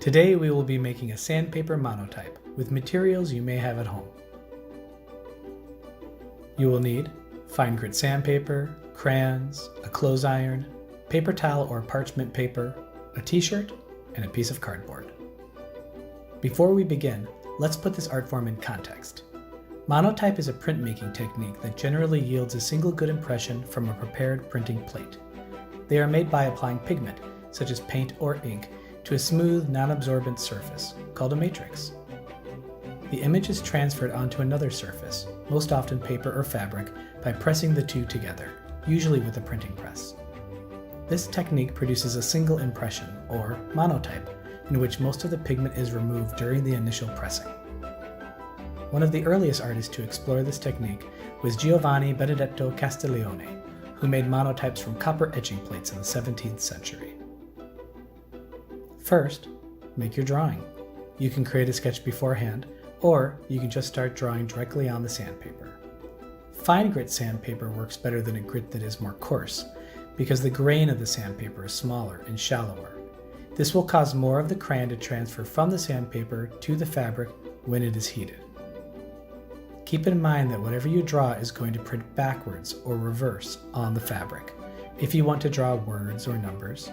Today we will be making a sandpaper monotype with materials you may have at home. You will need fine grit sandpaper, crayons, a clothes iron, paper towel or parchment paper, a t-shirt, and a piece of cardboard. Before we begin, let's put this art form in context. Monotype is a printmaking technique that generally yields a single good impression from a prepared printing plate. They are made by applying pigment, such as paint or ink, to a smooth, non-absorbent surface, called a matrix. The image is transferred onto another surface, most often paper or fabric, by pressing the two together, usually with a printing press. This technique produces a single impression, or monotype, in which most of the pigment is removed during the initial pressing. One of the earliest artists to explore this technique was Giovanni Benedetto Castiglione, who made monotypes from copper etching plates in the 17th century. First, make your drawing. You can create a sketch beforehand, or you can just start drawing directly on the sandpaper. Fine grit sandpaper works better than a grit that is more coarse, because the grain of the sandpaper is smaller and shallower. This will cause more of the crayon to transfer from the sandpaper to the fabric when it is heated. Keep in mind that whatever you draw is going to print backwards or reverse on the fabric. If you want to draw words or numbers,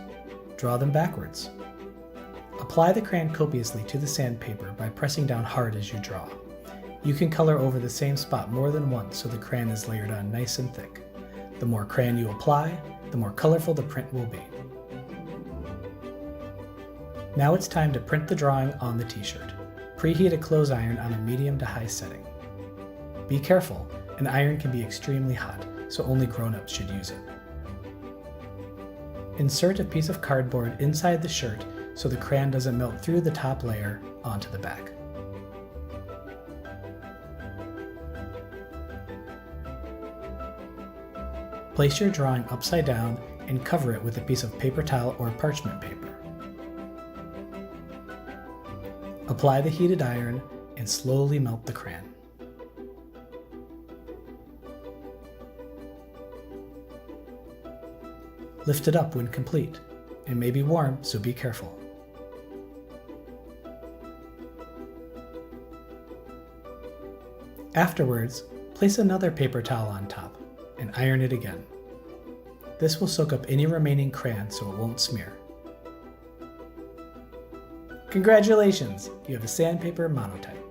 draw them backwards. Apply the crayon copiously to the sandpaper by pressing down hard as you draw. You can color over the same spot more than once so the crayon is layered on nice and thick. The more crayon you apply, the more colorful the print will be. Now it's time to print the drawing on the t-shirt. Preheat a clothes iron on a medium to high setting. Be careful, an iron can be extremely hot, so only grown-ups should use it. Insert a piece of cardboard inside the shirt so the crayon doesn't melt through the top layer onto the back. Place your drawing upside down and cover it with a piece of paper towel or parchment paper. Apply the heated iron and slowly melt the crayon. Lift it up when complete. It may be warm, so be careful. Afterwards, place another paper towel on top and iron it again. This will soak up any remaining crayon so it won't smear. Congratulations! You have a sandpaper monotype.